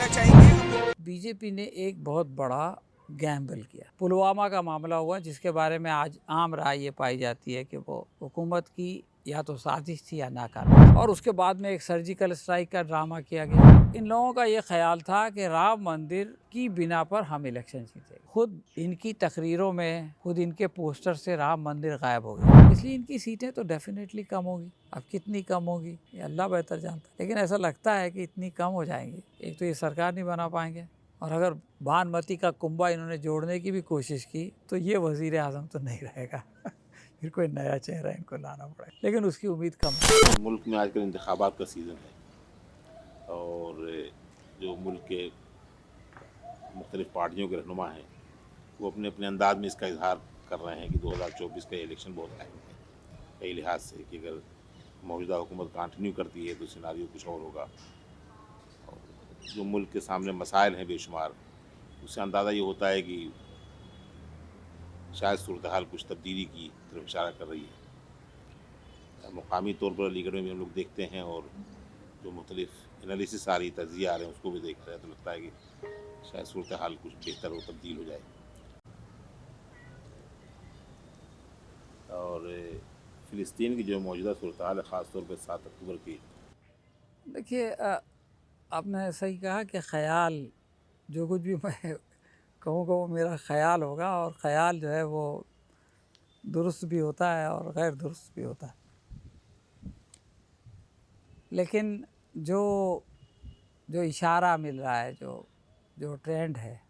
करना चाहेंगे। बीजेपी ने एक बहुत बड़ा गैम्बल किया। पुलवामा का मामला हुआ जिसके बारे में आज आम राय ये पाई जाती है कि वो हुकूमत की या तो साजिश थी या नाकामी, और उसके बाद में एक सर्जिकल स्ट्राइक का ड्रामा किया गया। इन लोगों का ये ख्याल था कि राम मंदिर की बिना पर हम इलेक्शन जीते। खुद इनकी तकरीरों में, खुद इनके पोस्टर से राम मंदिर गायब हो गया, इसलिए इनकी सीटें तो डेफिनेटली कम होगी। अब कितनी कम होगी ये अल्लाह बेहतर जानता है, लेकिन ऐसा लगता है कि इतनी कम हो जाएंगी। एक तो ये सरकार नहीं बना पाएंगे, और अगर बानमती का कुंभा इन्होंने जोड़ने की भी कोशिश की तो ये वजीर आजम तो नहीं रहेगा फिर कोई नया चेहरा इनको लाना पड़ेगा, लेकिन उसकी उम्मीद कम है। मुल्क में आजकल इंतखाबात का सीज़न है और जो मुल्क के मुख्तलिफ पार्टियों के रहनुमा हैं वो अपने अपने अंदाज में इसका इजहार कर रहे हैं कि 2024 का इलेक्शन बहुत अहम है कई लिहाज से, कि अगर मौजूदा हुकूमत कंटिन्यू करती है तो सिनारियो कुछ और होगा। और जो मुल्क के सामने मसाइल हैं बेशुमार, उससे अंदाज़ा ये होता है कि शायद सूरत हाल कुछ तब्दीली की तरफ इशारा कर रही है। मुकामी तौर पर अलीगढ़ में भी हम लोग देखते हैं और जो मुख्तलिफ एनालिसिस आ रही, तजिए आ रहे हैं, उसको भी देख रहे हैं, तो लगता है कि शायद सूरत हाल कुछ बेहतर हो, तब्दील हो जाए। और फ़िलिस्तीन की जो मौजूदा सूरत हाल है, ख़ास तौर पर 7 अक्टूबर की, देखिए, आपने सही कहा कि ख्याल, जो कुछ भी मैं कहूँगा वो मेरा ख्याल होगा, और ख्याल जो है वो दुरुस्त भी होता है और गैर दुरुस्त भी होता है। लेकिन जो जो इशारा मिल रहा है, जो जो ट्रेंड है,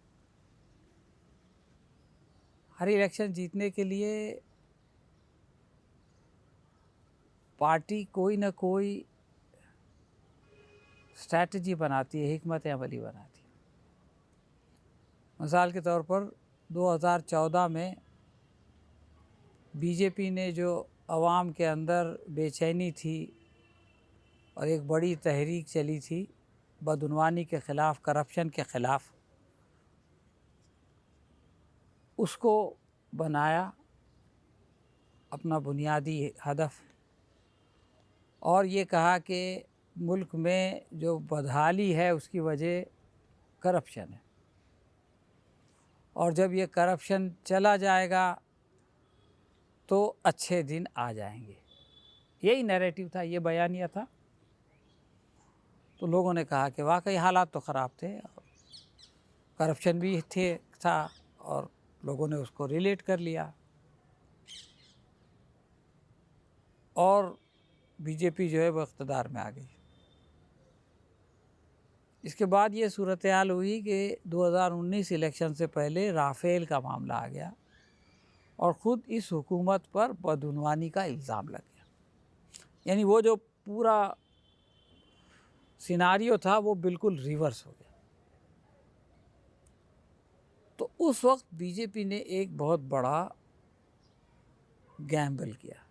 हर इलेक्शन जीतने के लिए पार्टी कोई ना कोई स्ट्रैटेजी बनाती है, हिकमत अमली बनाती है। मिसाल के तौर पर 2014 में बीजेपी ने जो अवाम के अंदर बेचैनी थी और एक बड़ी तहरीक चली थी बदउनवानी के ख़िलाफ़, करप्शन के ख़िलाफ़, उसको बनाया अपना बुनियादी हदफ, और ये कहा कि मुल्क में जो बदहाली है उसकी वजह करप्शन है, और जब ये करप्शन चला जाएगा तो अच्छे दिन आ जाएंगे। यही नैरेटिव था, ये बयानिया था। तो लोगों ने कहा कि वाकई हालात तो ख़राब थे, करप्शन भी था, और लोगों ने उसको रिलेट कर लिया, और बीजेपी जो है वो इक़्तिदार में आ गई। इसके बाद ये सूरत हाल हुई कि 2019 इलेक्शन से पहले राफेल का मामला आ गया, और ख़ुद इस हुकूमत पर बदउनवानी का इल्ज़ाम लग गया। यानी वो जो पूरा सिनारियो था वो बिल्कुल रिवर्स हो गया। तो उस वक्त बीजेपी ने एक बहुत बड़ा गैम्बल किया।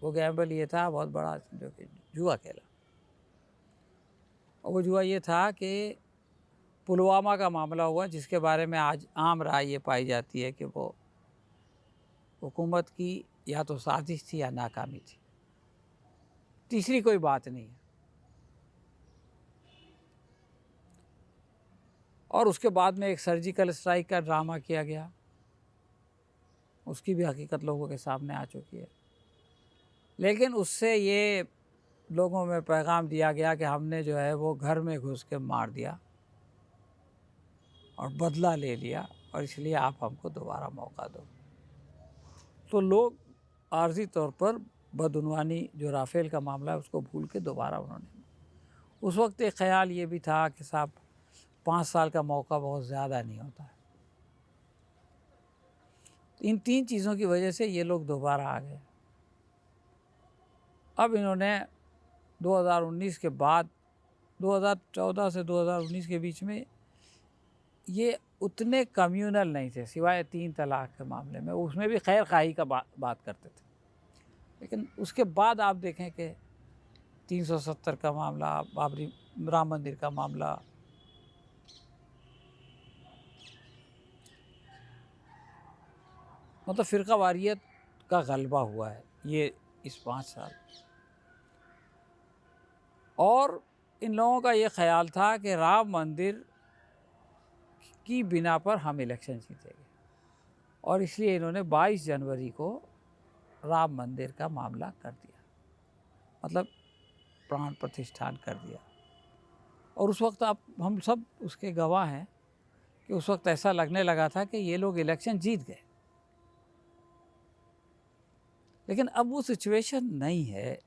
वो गैम्बल ये था बहुत बड़ा, जो कि जुआ खेला, और वो जुआ ये था कि पुलवामा का मामला हुआ जिसके बारे में आज आम राय ये पाई जाती है कि वो हुकूमत की या तो साजिश थी या नाकामी थी, तीसरी कोई बात नहीं है। और उसके बाद में एक सर्जिकल स्ट्राइक का ड्रामा किया गया, उसकी भी हकीकत लोगों के सामने आ चुकी है। लेकिन उससे ये लोगों में पैगाम दिया गया कि हमने जो है वो घर में घुस के मार दिया और बदला ले लिया, और इसलिए आप हमको दोबारा मौका दो। तो लोग आर्जी तौर पर बदउनवानी, जो राफेल का मामला है, उसको भूल के दोबारा उन्होंने, उस वक्त एक ख्याल ये भी था कि साहब 5 साल का मौका बहुत ज़्यादा नहीं होता है। इन 3 चीज़ों की वजह से ये लोग दोबारा आ गए। अब इन्होंने 2019 के बाद, 2014 से 2019 के बीच में ये उतने कम्यूनल नहीं थे, सिवाय 3 तलाक के मामले में, उसमें भी खैर खाही का बात करते थे। लेकिन उसके बाद आप देखें कि 370 का मामला, बाबरी राम मंदिर का मामला, मतलब फ़िरका वारियत का गलबा हुआ है ये इस 5 साल। और इन लोगों का ये ख्याल था कि राम मंदिर की बिना पर हम इलेक्शन जीतेंगे, और इसलिए इन्होंने 22 जनवरी को राम मंदिर का मामला कर दिया, मतलब प्राण प्रतिष्ठान कर दिया। और उस वक्त आप हम सब उसके गवाह हैं कि उस वक्त ऐसा लगने लगा था कि ये लोग इलेक्शन जीत गए, लेकिन अब वो सिचुएशन नहीं है।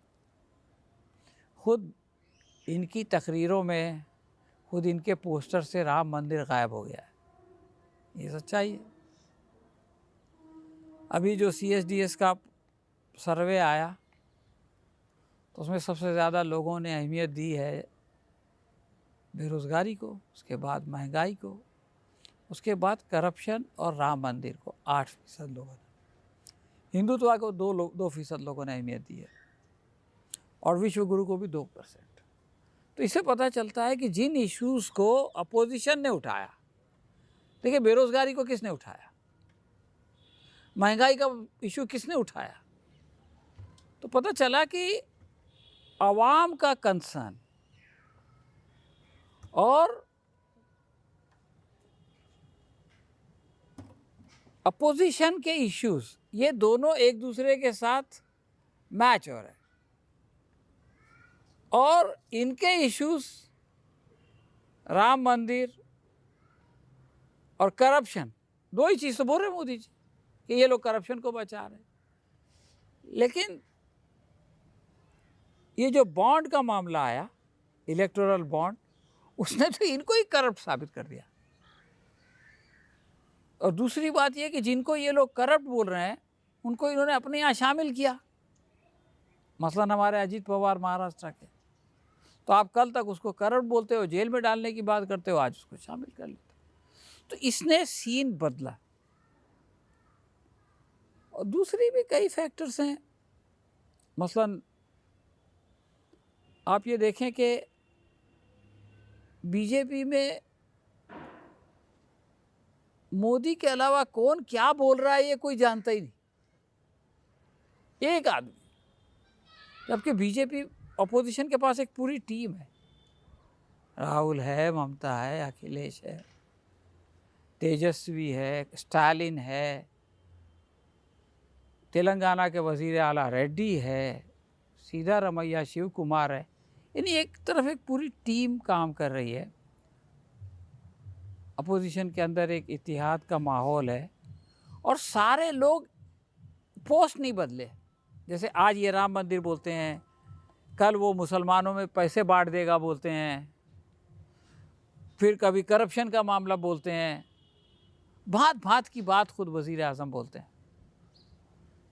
खुद इनकी तकरीरों में, खुद इनके पोस्टर से राम मंदिर गायब हो गया है, ये सच्चाई है। अभी जो CSDS का सर्वे आया तो उसमें सबसे ज़्यादा लोगों ने अहमियत दी है बेरोज़गारी को, उसके बाद महंगाई को, उसके बाद करप्शन और राम मंदिर को 8% लोगों ने, हिंदुत्व को 2% लोगों ने अहमियत दी है, और विश्व गुरु को भी 2%। तो इससे पता चलता है कि जिन इश्यूज़ को अपोजिशन ने उठाया, देखिए बेरोज़गारी को किसने उठाया, महंगाई का इशू किसने उठाया, तो पता चला कि आवाम का कंसर्न और अपोजिशन के इश्यूज, ये दोनों एक दूसरे के साथ मैच हो रहे हैं, और इनके इश्यूज राम मंदिर और करप्शन, दो ही चीज़ तो बोल रहे मोदी जी कि ये लोग करप्शन को बचा रहे हैं। लेकिन ये जो बॉन्ड का मामला आया, इलेक्टोरल बॉन्ड, उसने तो इनको ही करप्ट साबित कर दिया। और दूसरी बात ये कि जिनको ये लोग करप्ट बोल रहे हैं उनको इन्होंने अपने यहाँ शामिल किया, मसलन हमारे अजीत पवार महाराष्ट्र के, तो आप कल तक उसको करप्ट बोलते हो, जेल में डालने की बात करते हो, आज उसको शामिल कर लेते हो। तो इसने सीन बदला। और दूसरी भी कई फैक्टर्स हैं, मसलन आप ये देखें कि बीजेपी में मोदी के अलावा कौन क्या बोल रहा है ये कोई जानता ही नहीं, एक आदमी, जबकि बीजेपी अपोजिशन के पास एक पूरी टीम है, राहुल है, ममता है, अखिलेश है, तेजस्वी है, स्टालिन है, तेलंगाना के वजीर आला रेड्डी है, सीधा रमैया शिव कुमार है, यानी एक तरफ एक पूरी टीम काम कर रही है। अपोजिशन के अंदर एक इत्तेहाद का माहौल है, और सारे लोग पोस्ट नहीं बदले। जैसे आज ये राम मंदिर बोलते हैं, कल वो मुसलमानों में पैसे बांट देगा बोलते हैं, फिर कभी करप्शन का मामला बोलते हैं, भांत भांत की बात खुद वज़ीर आज़म बोलते हैं,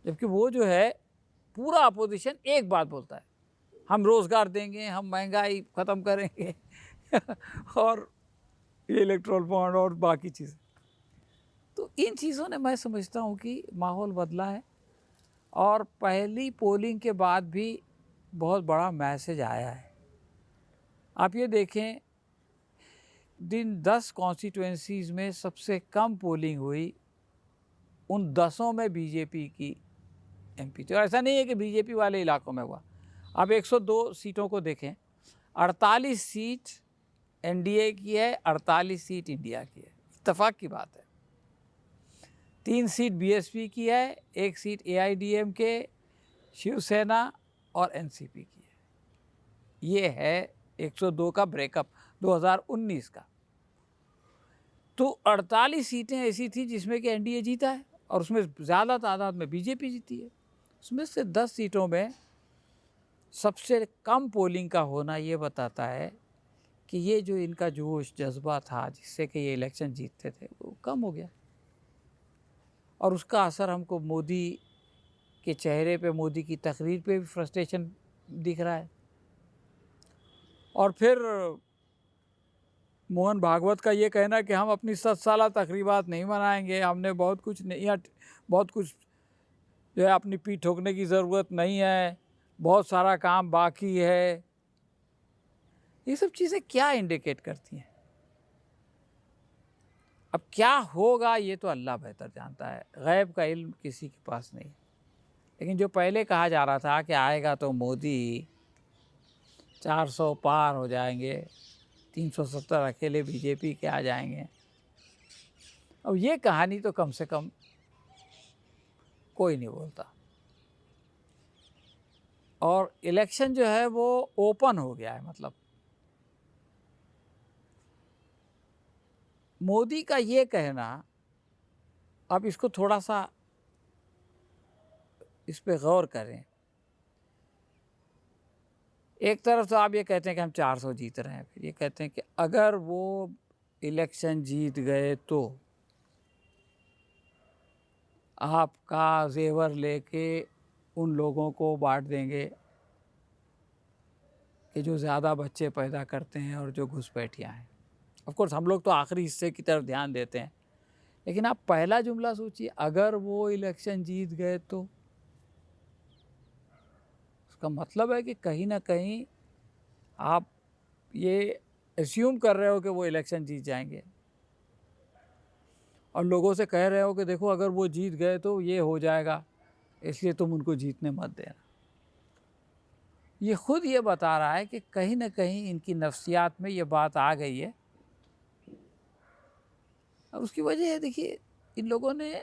जबकि वो जो है पूरा अपोजिशन एक बात बोलता है, हम रोज़गार देंगे, हम महंगाई ख़त्म करेंगे और ये इलेक्ट्रल बॉन्ड और बाकी चीज़ें। तो इन चीज़ों ने, मैं समझता हूँ कि माहौल बदला है, और पहली पोलिंग के बाद भी बहुत बड़ा मैसेज आया है। आप ये देखें, जिन 10 कॉन्स्टिट्यूएंसीज़ में सबसे कम पोलिंग हुई, उन 10 में बीजेपी की MP थी। और ऐसा नहीं है कि बीजेपी वाले इलाकों में हुआ। आप 102 सीटों को देखें, 48 सीट NDA की है, 48 सीट इंडिया की है, इत्तेफाक की बात है। 3 सीट BSP की है, 1 सीट AIDMK, शिवसेना और NCP की है। ये है 102 का ब्रेकअप 2019 का। तो 48 सीटें ऐसी थी जिसमें कि NDA जीता है, और उसमें ज़्यादा तादाद में बीजेपी जीती है। उसमें से 10 सीटों में सबसे कम पोलिंग का होना ये बताता है कि ये जो इनका जोश जज्बा था जिससे कि ये इलेक्शन जीतते थे, वो कम हो गया। और उसका असर हमको मोदी के चेहरे पे, मोदी की तकरीर पे भी फ्रस्ट्रेशन दिख रहा है। और फिर मोहन भागवत का ये कहना कि हम अपनी 7 साला तकरीबात नहीं मनाएंगे, हमने बहुत कुछ नहीं, बहुत कुछ जो है अपनी पीठ ठोकने की ज़रूरत नहीं है, बहुत सारा काम बाकी है, ये सब चीज़ें क्या इंडिकेट करती हैं? अब क्या होगा ये तो अल्लाह बेहतर जानता है, गैब का इल्म किसी के पास नहीं। लेकिन जो पहले कहा जा रहा था कि आएगा तो मोदी, 400 पार हो जाएंगे, 370 अकेले बीजेपी के आ जाएंगे। अब ये कहानी तो कम से कम कोई नहीं बोलता। और इलेक्शन जो है वो ओपन हो गया है। मतलब मोदी का ये कहना, अब इसको थोड़ा सा इस पे गौर करें। एक तरफ तो आप ये कहते हैं कि हम 400 जीत रहे हैं, फिर ये कहते हैं कि अगर वो इलेक्शन जीत गए तो आपका जेवर लेके उन लोगों को बांट देंगे कि जो ज़्यादा बच्चे पैदा करते हैं और जो घुसपैठियाँ हैं। ऑफ कोर्स हम लोग तो आखिरी हिस्से की तरफ ध्यान देते हैं, लेकिन आप पहला जुमला सोचिए, अगर वो इलेक्शन जीत गए तो उसका मतलब है कि कहीं ना कहीं आप ये एज्यूम कर रहे हो कि वो इलेक्शन जीत जाएंगे और लोगों से कह रहे हो कि देखो अगर वो जीत गए तो ये हो जाएगा, इसलिए तुम उनको जीतने मत देना। ये खुद ये बता रहा है कि कहीं ना कहीं इनकी नफ्सियात में ये बात आ गई है। और उसकी वजह है, देखिए इन लोगों ने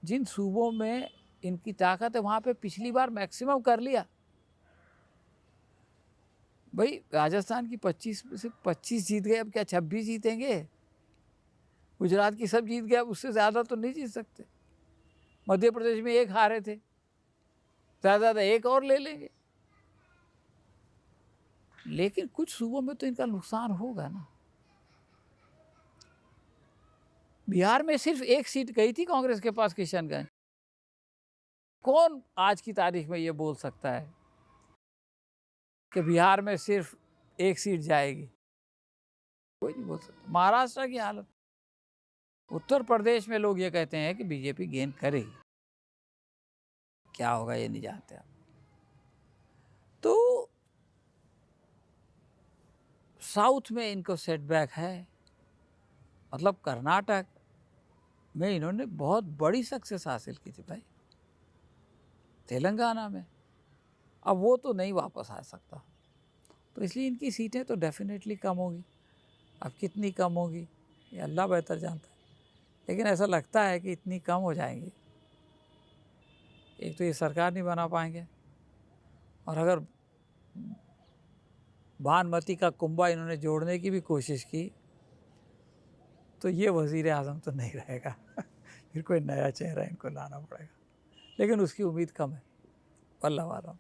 जिन सूबों में इनकी ताकत है वहाँ पे पिछली बार मैक्सिमम कर लिया। भाई राजस्थान की 25 में से 25 जीत गए, अब क्या 26 जीतेंगे? गुजरात की सब जीत गए, अब उससे ज़्यादा तो नहीं जीत सकते। मध्य प्रदेश में एक हारे थे, ज़्यादा एक और ले लेंगे। लेकिन कुछ सूबों में तो इनका नुकसान होगा ना। बिहार में सिर्फ एक सीट गई थी कांग्रेस के पास, किशनगंज। कौन आज की तारीख में ये बोल सकता है कि बिहार में सिर्फ एक सीट जाएगी? कोई नहीं बोल सकता। महाराष्ट्र की हालत, उत्तर प्रदेश में लोग ये कहते हैं कि बीजेपी गेन करेगी। क्या होगा ये नहीं जानते आप। तो साउथ में इनको सेटबैक है। मतलब कर्नाटक में इन्होंने बहुत बड़ी सक्सेस हासिल की थी भाई, तेलंगाना में। अब वो तो नहीं वापस आ सकता, तो इसलिए इनकी सीटें तो डेफिनेटली कम होगी। अब कितनी कम होगी ये अल्लाह बेहतर जानता है, लेकिन ऐसा लगता है कि इतनी कम हो जाएंगी। एक तो ये सरकार नहीं बना पाएंगे, और अगर भानुमति का कुंभा इन्होंने जोड़ने की भी कोशिश की तो ये वज़ीर आज़म तो नहीं रहेगा फिर कोई नया चेहरा इनको लाना पड़ेगा, लेकिन उसकी उम्मीद कम है, वल्लाह आलम।